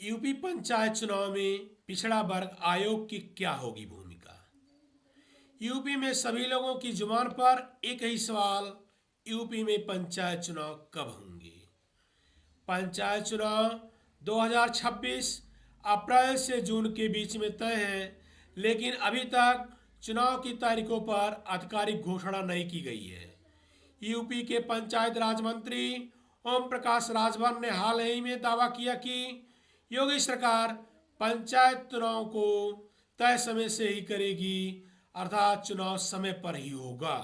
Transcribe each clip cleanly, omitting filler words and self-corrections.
UP panchayat चुनाव में पिछड़ा वर्ग आयोग की क्या होगी भूमिका। यूपी में सभी लोगों की जुबान पर एक ही सवाल, यूपी में पंचायत चुनाव कब होंगे। पंचायत चुनाव 2026 अप्रैल से जून के बीच में तय है, लेकिन अभी तक चुनाव की तारीखों पर आधिकारिक घोषणा नहीं की गई है। यूपी के पंचायत राज मंत्री ओम प्रकाश राजभर ने हाल ही में दावा किया कि योगी सरकार पंचायत चुनाव को तय समय से ही करेगी, अर्थात चुनाव समय पर ही होगा।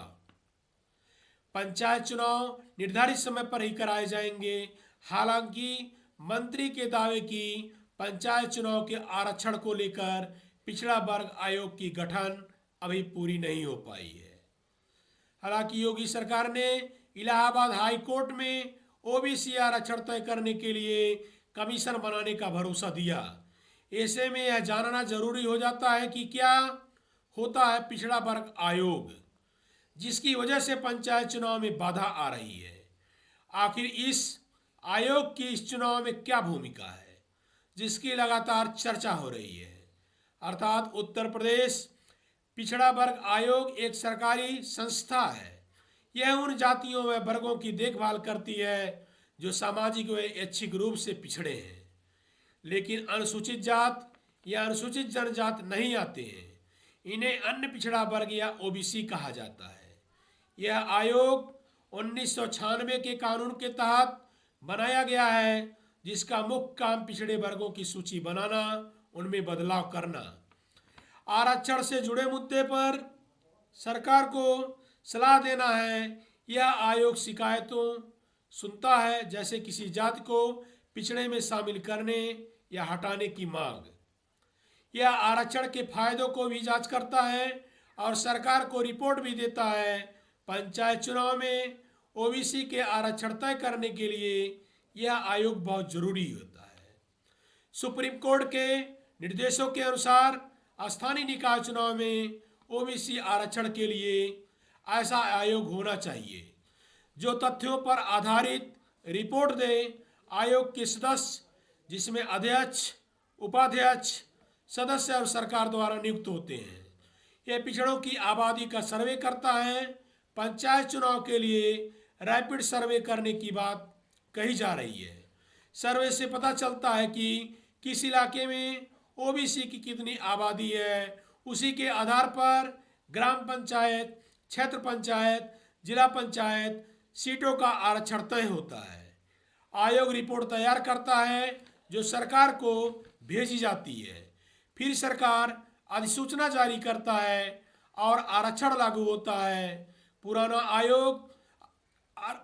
पंचायत चुनाव निर्धारित समय पर ही कराए जाएंगे। हालांकि मंत्री के दावे की पंचायत चुनाव के आरक्षण को लेकर पिछड़ा वर्ग आयोग की गठन अभी पूरी नहीं हो पाई है। हालांकि योगी सरकार ने इलाहाबाद हाई कोर्ट में ओबीसी आरक्षण तय करने के लिए कमीशन बनाने का भरोसा दिया। ऐसे में यह जानना जरूरी हो जाता है कि क्या होता है पिछड़ा वर्ग आयोग, जिसकी वजह से पंचायत चुनाव में बाधा आ रही है। आखिर इस आयोग की इस चुनाव में क्या भूमिका है, जिसकी लगातार चर्चा हो रही है। अर्थात उत्तर प्रदेश पिछड़ा वर्ग आयोग एक सरकारी संस्था है। यह उन जातियों व वर्गों की देखभाल करती है जो सामाजिक व ऐच्छिक रूप से पिछड़े हैं, लेकिन अनुसूचित जात या अनुसूचित जनजात नहीं आते हैं। इन्हें अन्य पिछड़ा वर्ग या ओबीसी कहा जाता है। यह आयोग 1996 के कानून के तहत बनाया गया है, जिसका मुख्य काम पिछड़े वर्गों की सूची बनाना, उनमें बदलाव करना, आरक्षण से जुड़े मुद्दे पर सरकार को सलाह देना है। यह आयोग शिकायतों सुनता है, जैसे किसी जाति को पिछड़े में शामिल करने या हटाने की मांग। यह आरक्षण के फायदों को भी जांच करता है और सरकार को रिपोर्ट भी देता है। पंचायत चुनाव में ओबीसी के आरक्षण तय करने के लिए यह आयोग बहुत जरूरी होता है। सुप्रीम कोर्ट के निर्देशों के अनुसार स्थानीय निकाय चुनाव में ओबीसी आरक्षण के लिए ऐसा आयोग होना चाहिए जो तथ्यों पर आधारित रिपोर्ट दे। आयोग के सदस्य, जिसमें अध्यक्ष, उपाध्यक्ष, सदस्य और सरकार द्वारा नियुक्त होते हैं, यह पिछड़ों की आबादी का सर्वे करता है। पंचायत चुनाव के लिए रैपिड सर्वे करने की बात कही जा रही है। सर्वे से पता चलता है कि किस इलाके में ओबीसी की कितनी आबादी है। उसी के आधार पर ग्राम पंचायत, क्षेत्र पंचायत, जिला पंचायत सीटों का आरक्षण तय होता है। आयोग रिपोर्ट तैयार करता है जो सरकार को भेजी जाती है। फिर सरकार अधिसूचना जारी करता है और आरक्षण लागू होता है।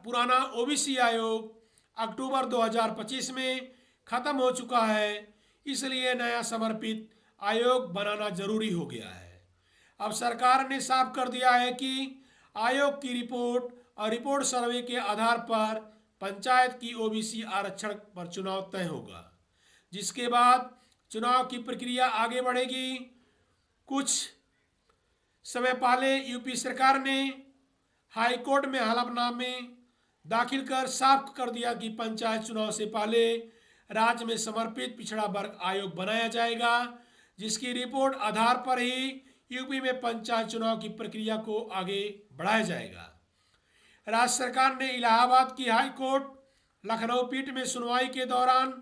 पुराना ओबीसी आयोग अक्टूबर 2025 में खत्म हो चुका है, इसलिए नया समर्पित आयोग बनाना जरूरी हो गया है। अब सरकार ने साफ कर दिया है कि आयोग की रिपोर्ट और रिपोर्ट सर्वे के आधार पर पंचायत की ओबीसी आरक्षण पर चुनाव तय होगा, जिसके बाद चुनाव की प्रक्रिया आगे बढ़ेगी। कुछ समय पहले यूपी सरकार ने हाई कोर्ट में हलफनामे दाखिल कर साफ कर दिया कि पंचायत चुनाव से पहले राज्य में समर्पित पिछड़ा वर्ग आयोग बनाया जाएगा, जिसकी रिपोर्ट आधार पर ही यूपी में पंचायत चुनाव की प्रक्रिया को आगे बढ़ाया जाएगा। राज्य सरकार ने इलाहाबाद की हाई कोर्ट लखनऊ पीठ में सुनवाई के दौरान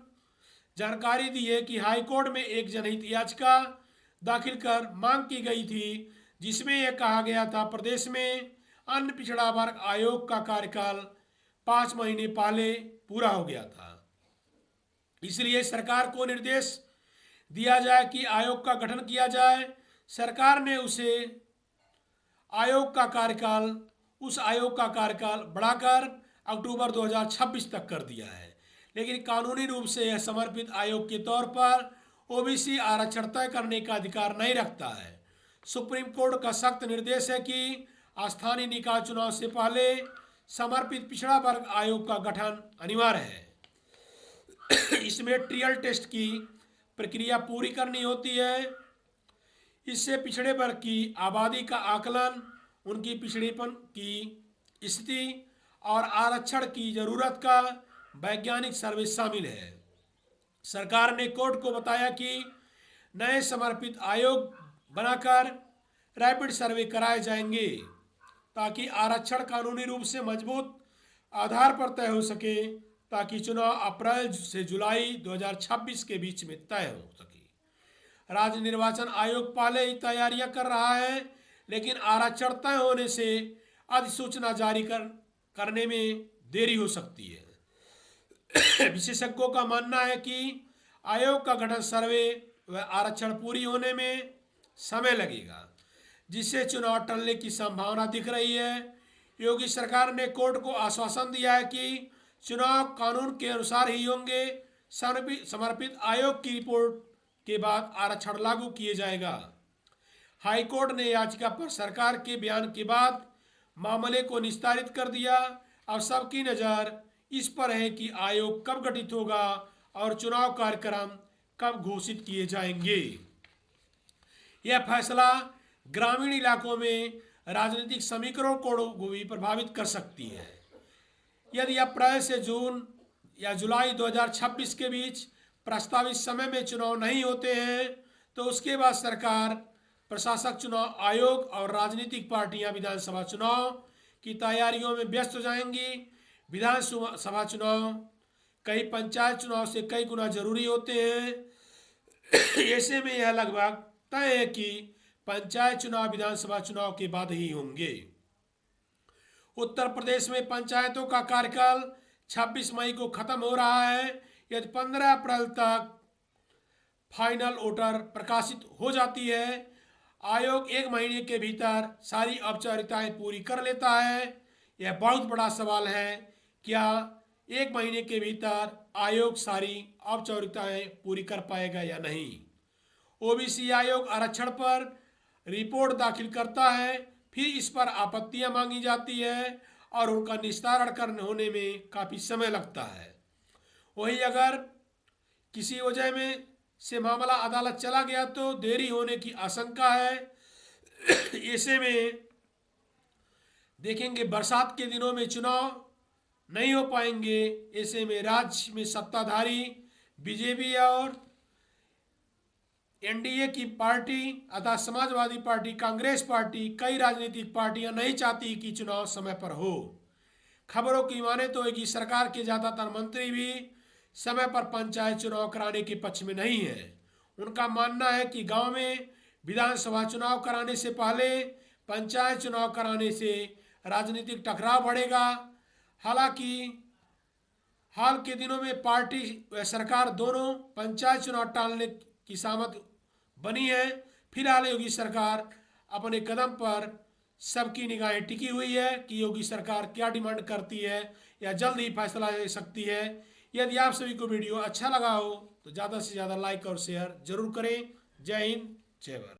जानकारी दी है कि हाई कोर्ट में एक जनहित याचिका दाखिल कर मांग की गई थी, जिसमें यह कहा गया था प्रदेश में अन्य पिछड़ा वर्ग आयोग का कार्यकाल 5 महीने पहले पूरा हो गया था। इसलिए सरकार को निर्देश दिया जाए कि आयोग का गठन किया जाए। सरकार ने उस आयोग का कार्यकाल बढ़ाकर अक्टूबर 2026 तक कर दिया है, लेकिन कानूनी रूप से यह समर्पित आयोग के तौर पर ओबीसी आरक्षण तय करने का अधिकार नहीं रखता है। सुप्रीम कोर्ट का सख्त निर्देश है कि स्थानीय निकाय चुनाव से पहले समर्पित पिछड़ा वर्ग आयोग का गठन अनिवार्य है। इसमें ट्रियल टेस्ट की प्रक्रिया पूरी करनी होती है। इससे पिछड़े वर्ग की आबादी का आकलन, उनकी पिछड़ेपन की स्थिति और आरक्षण की जरूरत का वैज्ञानिक सर्वे शामिल है। सरकार ने कोर्ट को बताया कि नए समर्पित आयोग बनाकर रैपिड सर्वे कराए जाएंगे ताकि आरक्षण कानूनी रूप से मजबूत आधार पर तय हो सके, ताकि चुनाव अप्रैल से जुलाई 2026 के बीच में तय हो सके। राज्य निर्वाचन आयोग पहले ही तैयारियां कर रहा है, लेकिन आरक्षण तय होने से अधिसूचना जारी करने में देरी हो सकती है। विशेषज्ञों का मानना है कि आयोग का गठन सर्वे व आरक्षण पूरी होने में समय लगेगा, जिससे चुनाव टलने की संभावना दिख रही है। योगी सरकार ने कोर्ट को आश्वासन दिया है कि चुनाव कानून के अनुसार ही होंगे। समर्पित आयोग की रिपोर्ट के बाद आरक्षण लागू किया जाएगा। हाईकोर्ट ने याचिका पर सरकार के बयान के बाद मामले को निस्तारित कर दिया। अब सबकी नज़र इस पर है कि आयोग कब गठित होगा और चुनाव कार्यक्रम कब घोषित किए जाएंगे। यह फैसला ग्रामीण इलाकों में राजनीतिक समीकरणों को भी प्रभावित कर सकती है। यदि अप्रैल से जून या जुलाई 2026 के बीच प्रस्तावित समय में चुनाव नहीं होते हैं, तो उसके बाद सरकार, प्रशासक चुनाव आयोग और राजनीतिक पार्टियां विधानसभा चुनाव की तैयारियों में व्यस्त हो जाएंगी। विधानसभा चुनाव कई पंचायत चुनाव से कई गुना जरूरी होते हैं। ऐसे में यह लगभग तय है कि पंचायत चुनाव विधानसभा चुनाव के बाद ही होंगे। उत्तर प्रदेश में पंचायतों का कार्यकाल 26 मई को खत्म हो रहा है। यदि 15 अप्रैल तक फाइनल वोटर प्रकाशित हो जाती है, आयोग 1 महीने के भीतर सारी औपचारिकताएं पूरी कर लेता है। यह बहुत बड़ा सवाल है, क्या 1 महीने के भीतर आयोग सारी औपचारिकताएं पूरी कर पाएगा या नहीं। ओबीसी आयोग आरक्षण पर रिपोर्ट दाखिल करता है, फिर इस पर आपत्तियां मांगी जाती है और उनका निस्तारण करने होने में काफ़ी समय लगता है। वहीं अगर किसी वजह में से मामला अदालत चला गया तो देरी होने की आशंका है। ऐसे में देखेंगे बरसात के दिनों में चुनाव नहीं हो पाएंगे। ऐसे में राज्य में सत्ताधारी बीजेपी और एनडीए की पार्टी अर्थात समाजवादी पार्टी, कांग्रेस पार्टी, कई राजनीतिक पार्टियां नहीं चाहती कि चुनाव समय पर हो। खबरों की माने तो योगी सरकार के ज़्यादातर मंत्री भी समय पर पंचायत चुनाव कराने के पक्ष में नहीं है। उनका मानना है कि गांव में विधानसभा चुनाव कराने से पहले पंचायत चुनाव कराने से राजनीतिक टकराव बढ़ेगा। हालांकि हाल के दिनों में पार्टी व सरकार दोनों पंचायत चुनाव टालने की सहमत बनी है। फिलहाल योगी सरकार अपने कदम पर सबकी निगाहें टिकी हुई है कि योगी सरकार क्या डिमांड करती है या जल्द ही फैसला ले सकती है। यदि आप सभी को वीडियो अच्छा लगा हो तो ज़्यादा से ज़्यादा लाइक और शेयर जरूर करें। जय हिंद, जय भारत।